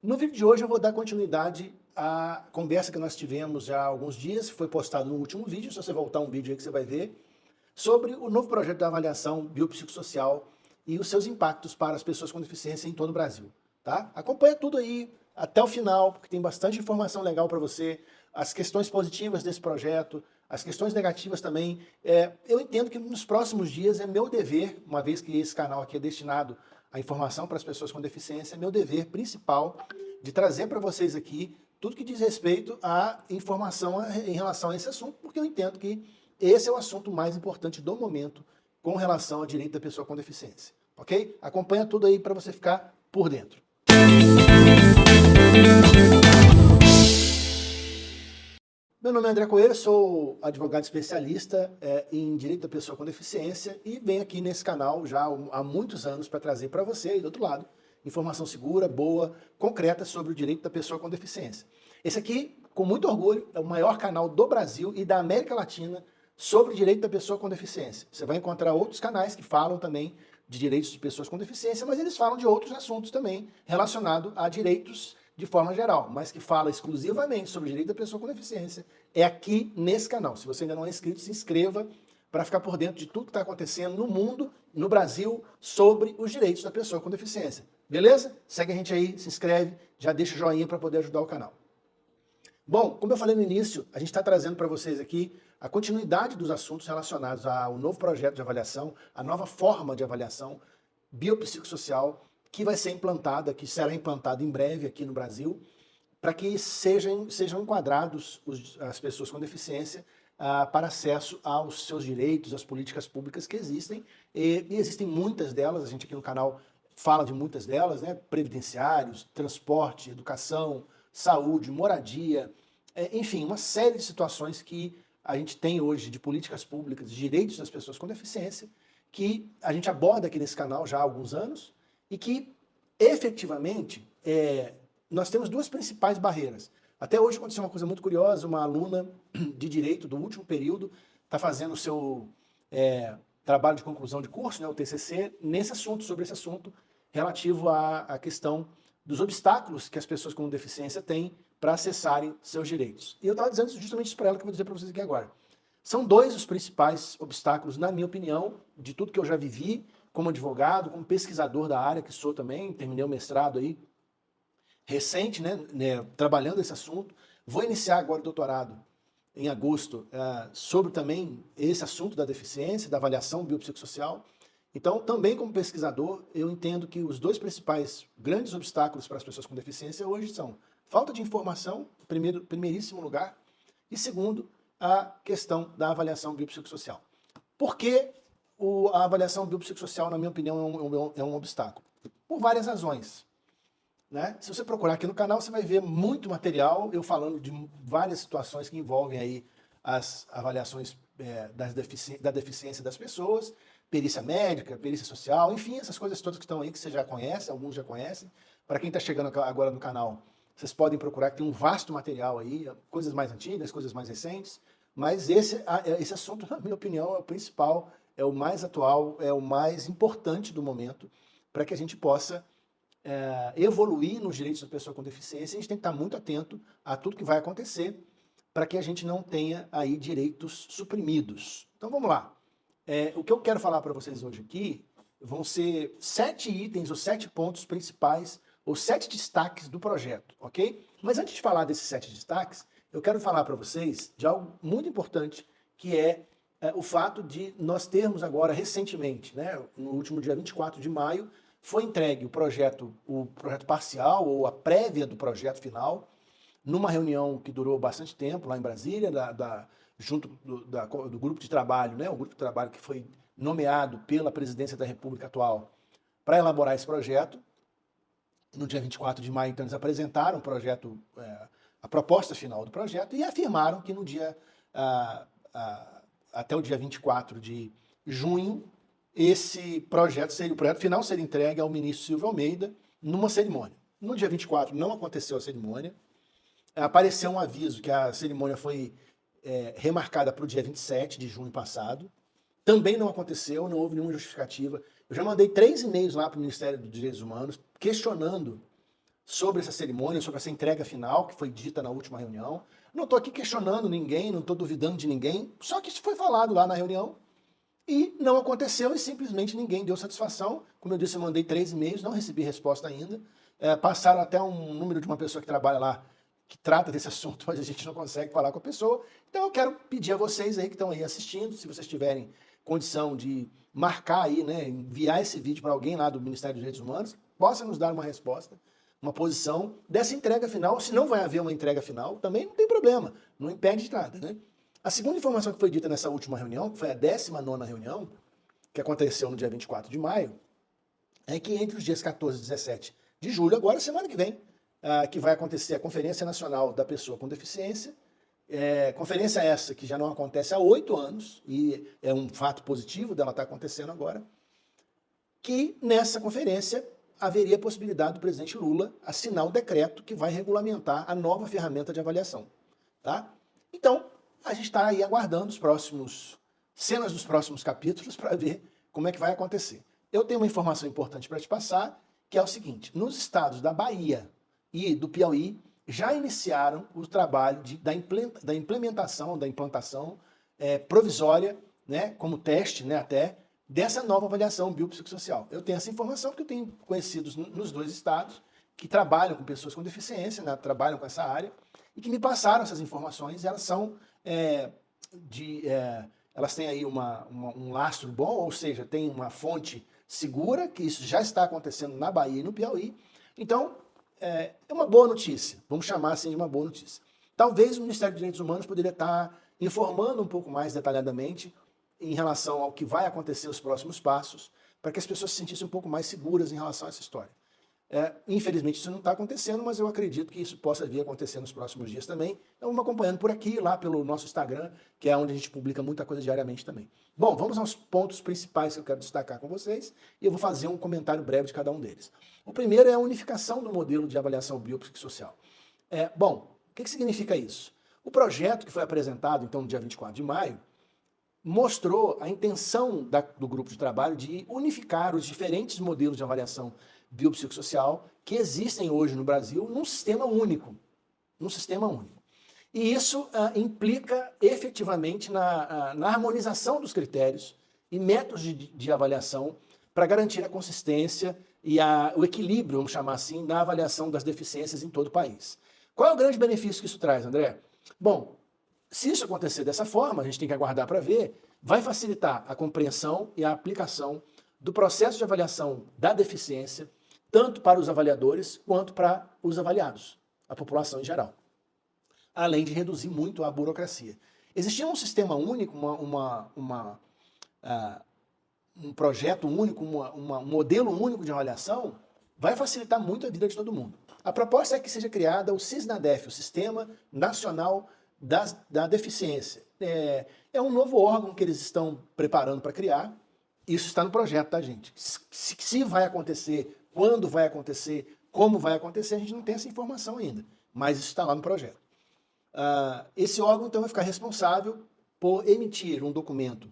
No vídeo de hoje eu vou dar continuidade à conversa que nós tivemos já há alguns dias, foi postado no último vídeo, se você voltar um vídeo aí que você vai ver, sobre o novo projeto de avaliação biopsicossocial e os seus impactos para as pessoas com deficiência em todo o Brasil. Tá? Acompanha tudo aí até o final, porque tem bastante informação legal para você, as questões positivas desse projeto, as questões negativas também. Eu entendo que nos próximos dias é meu dever, uma vez que esse canal aqui é destinado à informação para as pessoas com deficiência, é meu dever principal de trazer para vocês aqui tudo que diz respeito à informação em relação a esse assunto, porque eu entendo que esse é o assunto mais importante do momento com relação ao direito da pessoa com deficiência, ok? Acompanha tudo aí para você ficar por dentro. Meu nome é André Coelho, sou advogado especialista em direito da pessoa com deficiência e venho aqui nesse canal já há muitos anos para trazer para você, e do outro lado, informação segura, boa, concreta sobre o direito da pessoa com deficiência. Esse aqui, com muito orgulho, é o maior canal do Brasil e da América Latina sobre o direito da pessoa com deficiência. Você vai encontrar outros canais que falam também de direitos de pessoas com deficiência, mas eles falam de outros assuntos também relacionados a direitos de forma geral, mas que fala exclusivamente sobre o direito da pessoa com deficiência, é aqui nesse canal. Se você ainda não é inscrito, se inscreva para ficar por dentro de tudo que está acontecendo no mundo, no Brasil, sobre os direitos da pessoa com deficiência. Beleza? Segue a gente aí, se inscreve, já deixa o joinha para poder ajudar o canal. Bom, como eu falei no início, a gente está trazendo para vocês aqui a continuidade dos assuntos relacionados ao novo projeto de avaliação, a nova forma de avaliação biopsicossocial que vai ser implantada, que será implantada em breve aqui no Brasil, para que sejam enquadrados as pessoas com deficiência para acesso aos seus direitos, às políticas públicas que existem, e existem muitas delas, a gente aqui no canal fala de muitas delas, né? Previdenciários, transporte, educação, saúde, moradia, enfim, uma série de situações que a gente tem hoje de políticas públicas, de direitos das pessoas com deficiência, que a gente aborda aqui nesse canal já há alguns anos, e que, efetivamente, nós temos duas principais barreiras. Até hoje aconteceu uma coisa muito curiosa, uma aluna de Direito do último período está fazendo o seu trabalho de conclusão de curso, né, o TCC, nesse assunto, sobre esse assunto, relativo à questão dos obstáculos que as pessoas com deficiência têm para acessarem seus direitos. E eu estava dizendo justamente isso para ela, que eu vou dizer para vocês aqui agora. São dois os principais obstáculos, na minha opinião, de tudo que eu já vivi, como advogado, como pesquisador da área, que sou também, terminei o mestrado aí, recente, né, trabalhando esse assunto. Vou iniciar agora o doutorado em agosto sobre também esse assunto da deficiência, da avaliação biopsicossocial. Então, também como pesquisador, eu entendo que os dois principais grandes obstáculos para as pessoas com deficiência hoje são falta de informação, primeiríssimo lugar, e segundo, a questão da avaliação biopsicossocial. Por que a avaliação biopsicossocial, na minha opinião, é um obstáculo? Por várias razões. Né? Se você procurar aqui no canal, você vai ver muito material, eu falando de várias situações que envolvem aí as avaliações da deficiência das pessoas, perícia médica, perícia social, enfim, essas coisas todas que estão aí, que você já conhece, alguns já conhecem. Para quem está chegando agora no canal, vocês podem procurar, que tem um vasto material aí, coisas mais antigas, coisas mais recentes, mas esse assunto, na minha opinião, é o principal, é o mais atual, é o mais importante do momento, para que a gente possa evoluir nos direitos da pessoa com deficiência. A gente tem que estar muito atento a tudo que vai acontecer para que a gente não tenha aí direitos suprimidos. Então vamos lá. O que eu quero falar para vocês hoje aqui vão ser 7 itens ou 7 pontos principais ou 7 destaques do projeto, ok? Mas antes de falar desses 7 destaques, eu quero falar para vocês de algo muito importante, que é o fato de nós termos agora recentemente, né, no último dia 24 de maio, foi entregue o projeto parcial ou a prévia do projeto final, numa reunião que durou bastante tempo lá em Brasília, junto do grupo de trabalho, né, o grupo de trabalho que foi nomeado pela presidência da República atual para elaborar esse projeto. No dia 24 de maio, então, eles apresentaram o projeto, a proposta final do projeto, e afirmaram que no dia, até o dia 24 de junho, esse projeto o projeto final seria entregue ao ministro Silvio Almeida numa cerimônia. No dia 24 não aconteceu a cerimônia, apareceu um aviso que a cerimônia foi remarcada para o dia 27 de junho passado, também não aconteceu, não houve nenhuma justificativa. Eu já mandei 3 e-mails lá para o Ministério dos Direitos Humanos questionando sobre essa cerimônia, sobre essa entrega final que foi dita na última reunião. Não estou aqui questionando ninguém, não estou duvidando de ninguém, só que isso foi falado lá na reunião e não aconteceu e simplesmente ninguém deu satisfação. Como eu disse, eu mandei 3 e-mails, não recebi resposta ainda. Passaram até um número de uma pessoa que trabalha lá, que trata desse assunto, mas a gente não consegue falar com a pessoa. Então eu quero pedir a vocês aí que estão aí assistindo, se vocês tiverem condição de marcar aí, né, enviar esse vídeo para alguém lá do Ministério dos Direitos Humanos, possa nos dar uma resposta, uma posição dessa entrega final. Se não vai haver uma entrega final, também não tem problema, não impede de nada, né? A segunda informação que foi dita nessa última reunião, que foi a 19ª reunião, que aconteceu no dia 24 de maio, é que entre os dias 14 e 17 de julho, agora, semana que vem, que vai acontecer a Conferência Nacional da Pessoa com Deficiência, conferência essa que já não acontece há 8 anos, e é um fato positivo dela estar acontecendo agora, que nessa conferência haveria a possibilidade do presidente Lula assinar o decreto que vai regulamentar a nova ferramenta de avaliação. Tá? Então, a gente está aí aguardando cenas dos próximos capítulos para ver como é que vai acontecer. Eu tenho uma informação importante para te passar, que é o seguinte: nos estados da Bahia e do Piauí já iniciaram o trabalho da implantação provisória, né, como teste, né, até, dessa nova avaliação biopsicossocial. Eu tenho essa informação porque eu tenho conhecidos nos 2 estados que trabalham com pessoas com deficiência, né, trabalham com essa área, e que me passaram essas informações. Elas são elas têm aí um lastro bom, ou seja, tem uma fonte segura, que isso já está acontecendo na Bahia e no Piauí. Então, é uma boa notícia, vamos chamar assim de uma boa notícia. Talvez o Ministério dos Direitos Humanos poderia estar informando um pouco mais detalhadamente em relação ao que vai acontecer nos próximos passos, para que as pessoas se sentissem um pouco mais seguras em relação a essa história. Infelizmente isso não está acontecendo, mas eu acredito que isso possa vir a acontecer nos próximos dias também. Então vamos acompanhando por aqui, lá pelo nosso Instagram, que é onde a gente publica muita coisa diariamente também. Bom, vamos aos pontos principais que eu quero destacar com vocês, e eu vou fazer um comentário breve de cada um deles. O primeiro é a unificação do modelo de avaliação biopsicossocial. Bom, o que significa isso? O projeto que foi apresentado, então, no dia 24 de maio, mostrou a intenção do grupo de trabalho de unificar os diferentes modelos de avaliação biopsicossocial que existem hoje no Brasil num sistema único. E isso implica efetivamente na harmonização dos critérios e métodos de avaliação para garantir a consistência e o equilíbrio, vamos chamar assim, na avaliação das deficiências em todo o país. Qual é o grande benefício que isso traz, André? Bom, se isso acontecer dessa forma, a gente tem que aguardar para ver, vai facilitar a compreensão e a aplicação do processo de avaliação da deficiência, tanto para os avaliadores quanto para os avaliados, a população em geral. Além de reduzir muito a burocracia. Existia um sistema único, um projeto único, um modelo único de avaliação, vai facilitar muito a vida de todo mundo. A proposta é que seja criada o SISNADEF, o Sistema Nacional da Deficiência. É um novo órgão que eles estão preparando para criar. Isso está no projeto, tá, gente? Se vai acontecer, quando vai acontecer, como vai acontecer, a gente não tem essa informação ainda, mas isso está lá no projeto. Esse órgão, então, vai ficar responsável por emitir um documento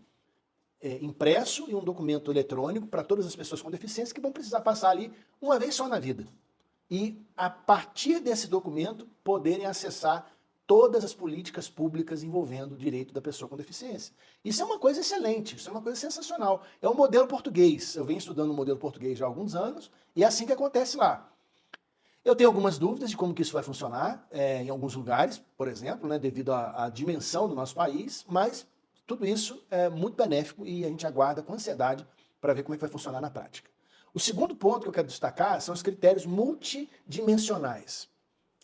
impresso e um documento eletrônico para todas as pessoas com deficiência que vão precisar passar ali uma vez só na vida. E, a partir desse documento, poderem acessar todas as políticas públicas envolvendo o direito da pessoa com deficiência. Isso é uma coisa excelente, isso é uma coisa sensacional. É um modelo português. Eu venho estudando o modelo português já há alguns anos e é assim que acontece lá. Eu tenho algumas dúvidas de como que isso vai funcionar em alguns lugares, por exemplo, né, devido à dimensão do nosso país, mas tudo isso é muito benéfico e a gente aguarda com ansiedade para ver como é que vai funcionar na prática. O segundo ponto que eu quero destacar são os critérios multidimensionais.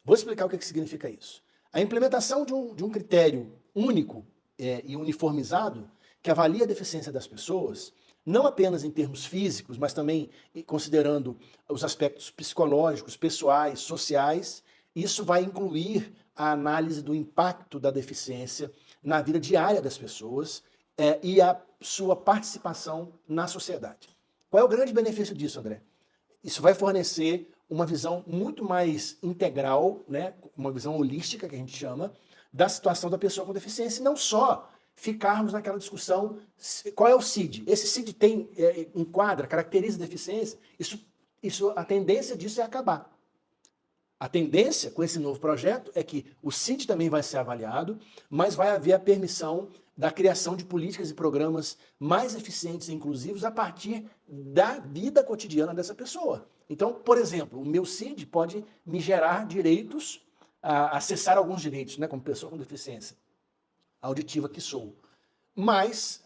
Vou explicar o que significa isso. A implementação de um critério único e uniformizado que avalia a deficiência das pessoas, não apenas em termos físicos, mas também considerando os aspectos psicológicos, pessoais, sociais, isso vai incluir a análise do impacto da deficiência na vida diária das pessoas e a sua participação na sociedade. Qual é o grande benefício disso, André? Isso vai fornecer uma visão muito mais integral, né, uma visão holística, que a gente chama, da situação da pessoa com deficiência, e não só ficarmos naquela discussão, qual é o CID? Esse CID enquadra, caracteriza a deficiência? A tendência disso é acabar. A tendência com esse novo projeto é que o CID também vai ser avaliado, mas vai haver a permissão da criação de políticas e programas mais eficientes e inclusivos a partir da vida cotidiana dessa pessoa. Então, por exemplo, o meu CID pode me gerar direitos, acessar alguns direitos, né, como pessoa com deficiência auditiva que sou. Mas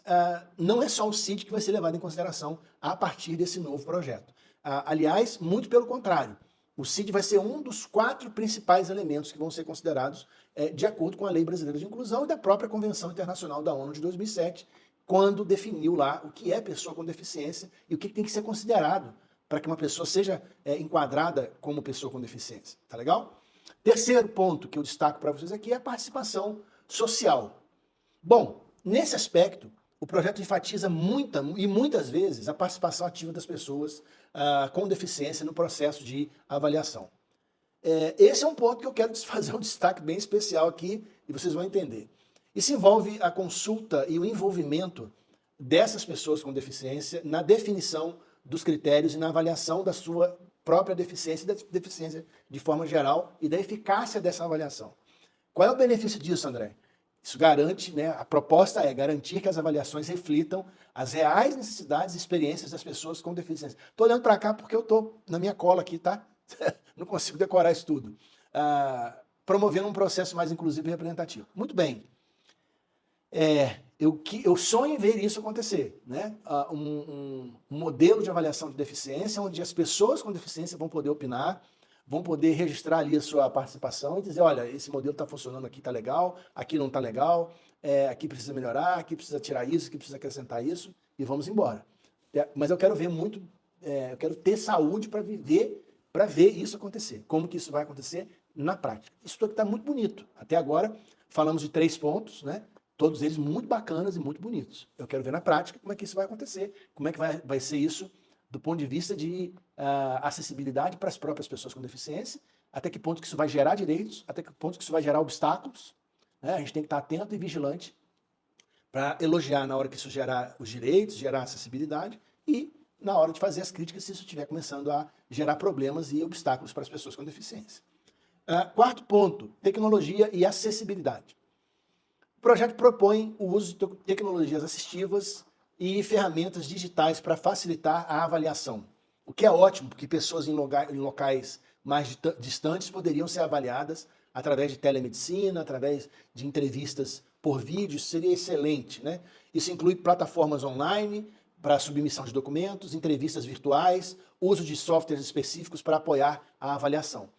não é só o CID que vai ser levado em consideração a partir desse novo projeto. Aliás, muito pelo contrário. O CID vai ser um dos 4 principais elementos que vão ser considerados de acordo com a Lei Brasileira de Inclusão e da própria Convenção Internacional da ONU de 2007, quando definiu lá o que é pessoa com deficiência e o que tem que ser considerado para que uma pessoa seja enquadrada como pessoa com deficiência. Tá legal? Terceiro ponto que eu destaco para vocês aqui é a participação social. Bom, nesse aspecto, o projeto enfatiza muitas vezes a participação ativa das pessoas com deficiência no processo de avaliação. Esse é um ponto que eu quero fazer um destaque bem especial aqui e vocês vão entender. Isso envolve a consulta e o envolvimento dessas pessoas com deficiência na definição dos critérios e na avaliação da sua própria deficiência e da deficiência de forma geral e da eficácia dessa avaliação. Qual é o benefício disso, André? Isso garante, né, a proposta é garantir que as avaliações reflitam as reais necessidades e experiências das pessoas com deficiência. Estou olhando para cá porque eu estou na minha cola aqui, tá? Não consigo decorar isso tudo. Promovendo um processo mais inclusivo e representativo. Muito bem. Eu sonho em ver isso acontecer, né? Um modelo de avaliação de deficiência onde as pessoas com deficiência vão poder opinar, vão poder registrar ali a sua participação e dizer, olha, esse modelo está funcionando aqui, está legal, aqui não está legal, aqui precisa melhorar, aqui precisa tirar isso, aqui precisa acrescentar isso, e vamos embora. Mas eu quero ver muito, eu quero ter saúde para ver isso acontecer. Como que isso vai acontecer na prática? Isso aqui está muito bonito. Até agora, falamos de 3 pontos, né? Todos eles muito bacanas e muito bonitos. Eu quero ver na prática como é que isso vai acontecer, como é que vai ser isso do ponto de vista de acessibilidade para as próprias pessoas com deficiência, até que ponto que isso vai gerar direitos, até que ponto que isso vai gerar obstáculos. Né? A gente tem que estar atento e vigilante para elogiar na hora que isso gerar os direitos, gerar acessibilidade e na hora de fazer as críticas se isso estiver começando a gerar problemas e obstáculos para as pessoas com deficiência. Quarto ponto, tecnologia e acessibilidade. O projeto propõe o uso de tecnologias assistivas e ferramentas digitais para facilitar a avaliação. O que é ótimo, porque pessoas em locais mais distantes poderiam ser avaliadas através de telemedicina, através de entrevistas por vídeo, seria excelente, né? Isso inclui plataformas online para submissão de documentos, entrevistas virtuais, uso de softwares específicos para apoiar a avaliação.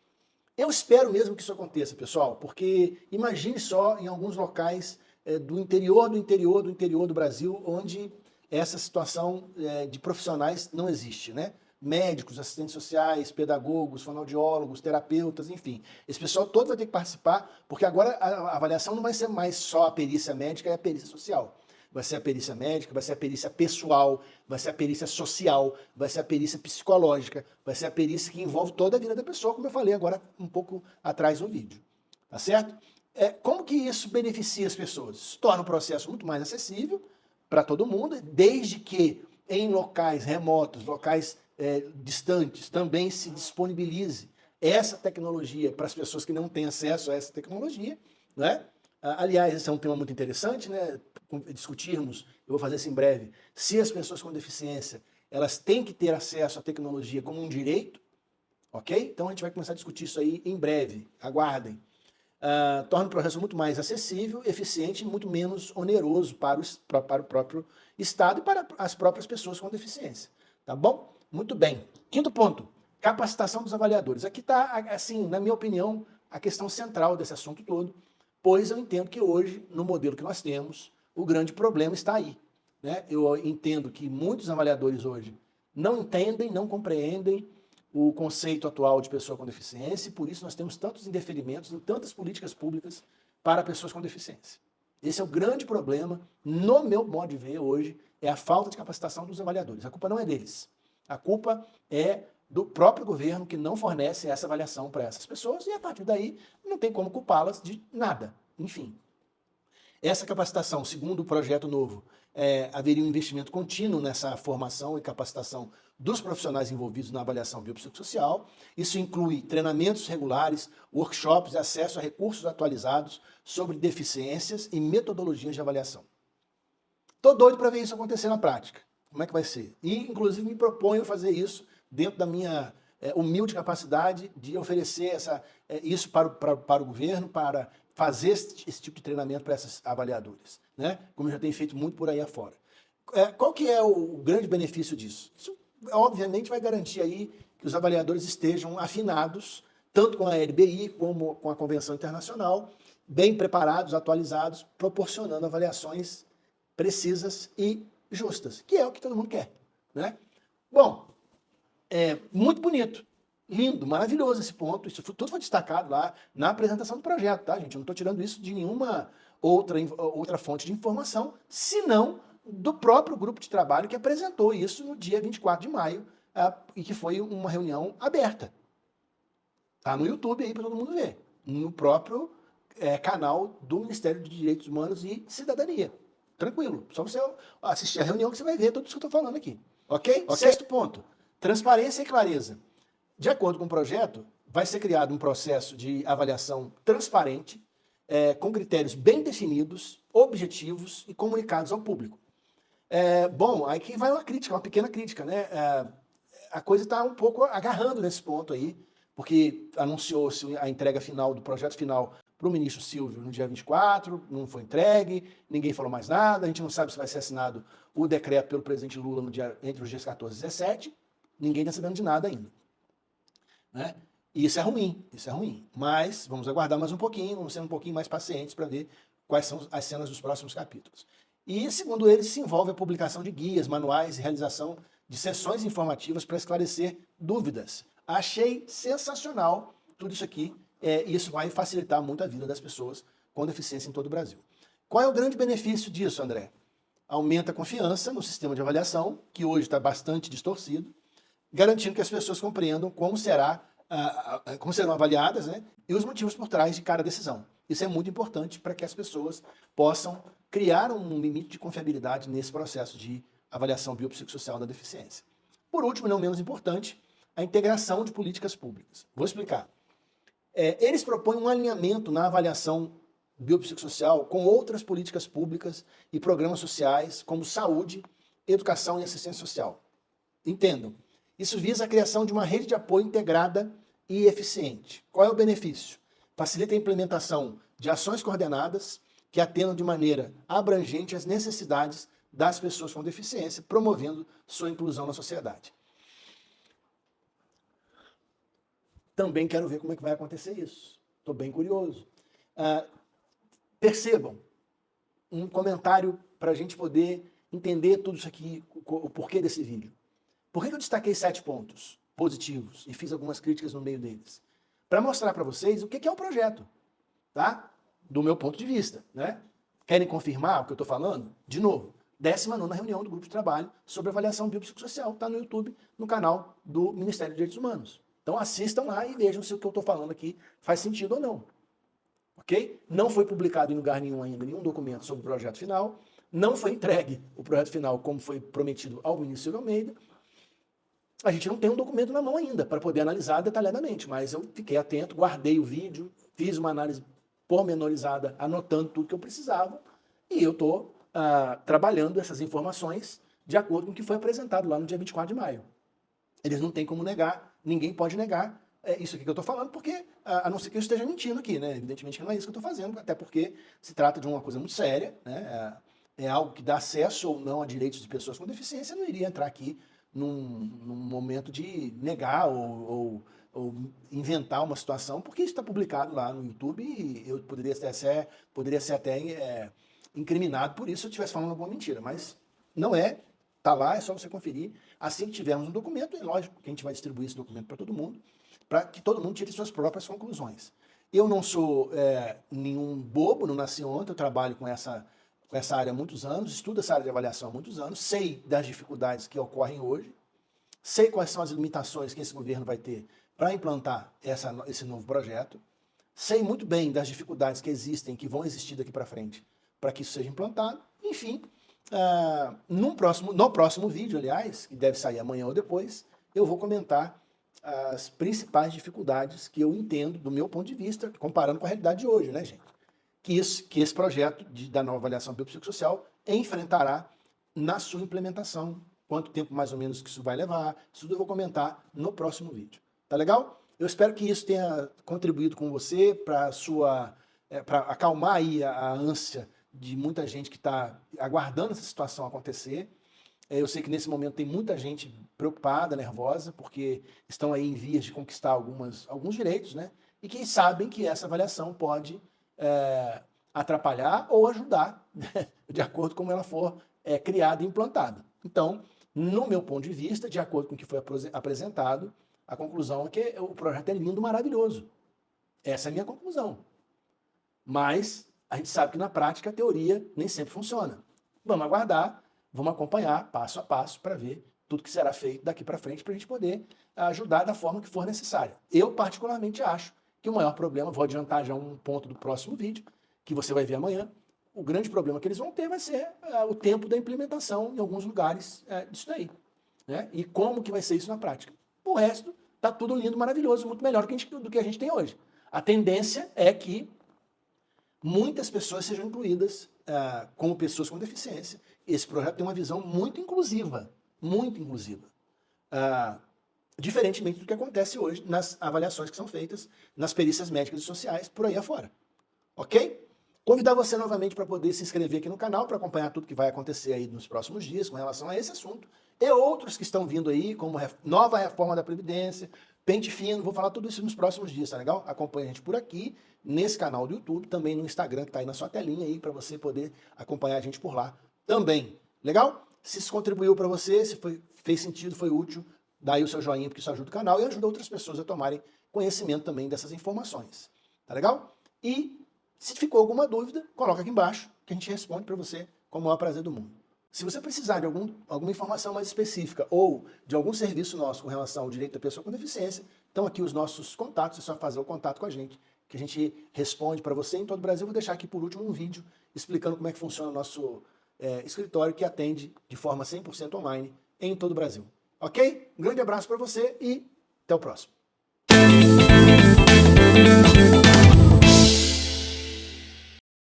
Eu espero mesmo que isso aconteça, pessoal, porque imagine só em alguns locais do interior do Brasil, onde essa situação de profissionais não existe, né? Médicos, assistentes sociais, pedagogos, fonoaudiólogos, terapeutas, enfim. Esse pessoal todo vai ter que participar, porque agora a avaliação não vai ser mais só a perícia médica e a perícia social. Vai ser a perícia médica, vai ser a perícia pessoal, vai ser a perícia social, vai ser a perícia psicológica, vai ser a perícia que envolve toda a vida da pessoa, como eu falei agora um pouco atrás no vídeo. Tá certo? Como que isso beneficia as pessoas? Isso torna o processo muito mais acessível para todo mundo, desde que em locais remotos, locais distantes, também se disponibilize essa tecnologia para as pessoas que não têm acesso a essa tecnologia, né? Aliás, esse é um tema muito interessante, né? Discutirmos, eu vou fazer isso em breve, se as pessoas com deficiência, elas têm que ter acesso à tecnologia como um direito, ok? Então a gente vai começar a discutir isso aí em breve, aguardem. Torna o processo muito mais acessível, eficiente e muito menos oneroso para o próprio Estado e para as próprias pessoas com deficiência. Tá bom? Muito bem. Quinto ponto, capacitação dos avaliadores. Aqui está, assim, na minha opinião, a questão central desse assunto todo, pois eu entendo que hoje, no modelo que nós temos, o grande problema está aí. Né? Eu entendo que muitos avaliadores hoje não entendem, não compreendem o conceito atual de pessoa com deficiência, e por isso nós temos tantos indeferimentos em tantas políticas públicas para pessoas com deficiência. Esse é o grande problema, no meu modo de ver hoje, é a falta de capacitação dos avaliadores. A culpa não é deles. A culpa é do próprio governo que não fornece essa avaliação para essas pessoas e, a partir daí, não tem como culpá-las de nada. Enfim, essa capacitação, segundo o projeto novo, haveria um investimento contínuo nessa formação e capacitação dos profissionais envolvidos na avaliação biopsicossocial. Isso inclui treinamentos regulares, workshops e acesso a recursos atualizados sobre deficiências e metodologias de avaliação. Estou doido para ver isso acontecer na prática. Como é que vai ser? E, inclusive, me proponho fazer isso dentro da minha humilde capacidade de oferecer isso para o governo, para fazer esse tipo de treinamento para essas avaliadoras, né? Como eu já tenho feito muito por aí afora. Qual que é o grande benefício disso? Isso, obviamente, vai garantir aí que os avaliadores estejam afinados, tanto com a LBI como com a Convenção Internacional, bem preparados, atualizados, proporcionando avaliações precisas e justas, que é o que todo mundo quer, né? Bom, muito bonito, lindo, maravilhoso esse ponto, isso tudo foi destacado lá na apresentação do projeto, tá, gente? Eu não estou tirando isso de nenhuma outra fonte de informação, senão do próprio grupo de trabalho que apresentou isso no dia 24 de maio, e que foi uma reunião aberta. Tá no YouTube aí para todo mundo ver, no próprio canal do Ministério de Direitos Humanos e Cidadania. Tranquilo, só você assistir a reunião que você vai ver tudo isso que eu estou falando aqui. Ok? Sexto ponto, transparência e clareza. De acordo com o projeto, vai ser criado um processo de avaliação transparente, com critérios bem definidos, objetivos e comunicados ao público. Bom, aí que vai uma crítica, uma pequena crítica, né? A coisa está um pouco agarrando nesse ponto aí, porque anunciou-se a entrega final do projeto final para o ministro Silvio no dia 24, não foi entregue, ninguém falou mais nada, a gente não sabe se vai ser assinado o decreto pelo presidente Lula entre os dias 14 e 17, ninguém está sabendo de nada ainda. Né? E isso é ruim, mas vamos aguardar mais um pouquinho, vamos ser um pouquinho mais pacientes para ver quais são as cenas dos próximos capítulos. E, segundo eles, se envolve a publicação de guias, manuais e realização de sessões informativas para esclarecer dúvidas. Achei sensacional tudo isso aqui, e isso vai facilitar muito a vida das pessoas com deficiência em todo o Brasil. Qual é o grande benefício disso, André? Aumenta a confiança no sistema de avaliação, que hoje está bastante distorcido, garantindo que as pessoas compreendam como serão avaliadas, né, e os motivos por trás de cada decisão. Isso é muito importante para que as pessoas possam criar um limite de confiabilidade nesse processo de avaliação biopsicossocial da deficiência. Por último, e não menos importante, a integração de políticas públicas. Vou explicar. Eles propõem um alinhamento na avaliação biopsicossocial com outras políticas públicas e programas sociais, como saúde, educação e assistência social. Entendam, isso visa a criação de uma rede de apoio integrada e eficiente. Qual é o benefício? Facilita a implementação de ações coordenadas que atendam de maneira abrangente às necessidades das pessoas com deficiência, promovendo sua inclusão na sociedade. Também quero ver como é que vai acontecer isso. Estou bem curioso. Percebam, um comentário para a gente poder entender tudo isso aqui, o porquê desse vídeo. Por que eu destaquei 7 pontos positivos e fiz algumas críticas no meio deles? Para mostrar para vocês o que é o projeto, tá? Do meu ponto de vista, né? Querem confirmar o que eu estou falando? De novo, 19ª reunião do grupo de trabalho sobre avaliação biopsicossocial, está no YouTube, no canal do Ministério dos Direitos Humanos. Então assistam lá e vejam se o que eu estou falando aqui faz sentido ou não. Ok? Não foi publicado em lugar nenhum ainda nenhum documento sobre o projeto final, não foi entregue o projeto final como foi prometido ao ministro Silvio Almeida. A gente não tem um documento na mão ainda para poder analisar detalhadamente, mas eu fiquei atento, guardei o vídeo, fiz uma análise pormenorizada, anotando tudo que eu precisava, e eu estou trabalhando essas informações de acordo com o que foi apresentado lá no dia 24 de maio. Eles não têm como negar, ninguém pode negar isso aqui que eu estou falando, porque, a não ser que eu esteja mentindo aqui, né? Evidentemente que não é isso que eu estou fazendo, até porque se trata de uma coisa muito séria, né? É algo que dá acesso ou não a direitos de pessoas com deficiência, eu não iria entrar aqui num momento de negar ou inventar uma situação, porque isso está publicado lá no YouTube e eu poderia ser até incriminado por isso se eu estivesse falando alguma mentira, mas não é, está lá, é só você conferir. Assim que tivermos um documento, é lógico que a gente vai distribuir esse documento para todo mundo, para que todo mundo tire suas próprias conclusões. Eu não sou nenhum bobo, não nasci ontem, eu trabalho com essa área há muitos anos, estudo essa área de avaliação há muitos anos, sei das dificuldades que ocorrem hoje, sei quais são as limitações que esse governo vai ter para implantar esse novo projeto, sei muito bem das dificuldades que existem, que vão existir daqui para frente, para que isso seja implantado. Enfim, no próximo vídeo, aliás, que deve sair amanhã ou depois, eu vou comentar as principais dificuldades que eu entendo, do meu ponto de vista, comparando com a realidade de hoje, né, gente? Que esse projeto da nova avaliação biopsicossocial enfrentará na sua implementação. Quanto tempo mais ou menos que isso vai levar, isso tudo eu vou comentar no próximo vídeo. Tá legal? Eu espero que isso tenha contribuído com você para acalmar aí a ânsia de muita gente que está aguardando essa situação acontecer. Eu sei que nesse momento tem muita gente preocupada, nervosa, porque estão aí em vias de conquistar alguns direitos, né? E que sabem que essa avaliação pode atrapalhar ou ajudar, né? De acordo com como ela for criada e implantada. Então, no meu ponto de vista, de acordo com o que foi apresentado, a conclusão é que o projeto é lindo, maravilhoso. Essa é a minha conclusão. Mas a gente sabe que na prática a teoria nem sempre funciona. Vamos aguardar, vamos acompanhar passo a passo para ver tudo que será feito daqui para frente para a gente poder ajudar da forma que for necessária. Eu particularmente acho que o maior problema, vou adiantar já um ponto do próximo vídeo, que você vai ver amanhã, o grande problema que eles vão ter vai ser o tempo da implementação em alguns lugares disso daí. Né? E como que vai ser isso na prática. O resto está tudo lindo, maravilhoso, muito melhor do que a gente tem hoje. A tendência é que muitas pessoas sejam incluídas como pessoas com deficiência. Esse projeto tem uma visão muito inclusiva, diferentemente do que acontece hoje nas avaliações que são feitas nas perícias médicas e sociais por aí afora. Ok? Convidar você novamente para poder se inscrever aqui no canal, para acompanhar tudo que vai acontecer aí nos próximos dias com relação a esse assunto, e outros que estão vindo aí, como nova reforma da Previdência, pente fino, vou falar tudo isso nos próximos dias, tá legal? Acompanhe a gente por aqui, nesse canal do YouTube, também no Instagram, que está aí na sua telinha aí, para você poder acompanhar a gente por lá também. Legal? Se isso contribuiu para você, se fez sentido, foi útil, dá aí o seu joinha, porque isso ajuda o canal e ajuda outras pessoas a tomarem conhecimento também dessas informações. Tá legal? E se ficou alguma dúvida, coloca aqui embaixo, que a gente responde para você com o maior prazer do mundo. Se você precisar de alguma informação mais específica ou de algum serviço nosso com relação ao direito da pessoa com deficiência, estão aqui os nossos contatos, é só fazer o contato com a gente, que a gente responde para você em todo o Brasil. Vou deixar aqui por último um vídeo explicando como é que funciona o nosso escritório, que atende de forma 100% online em todo o Brasil. Ok? Um grande abraço para você e até o próximo.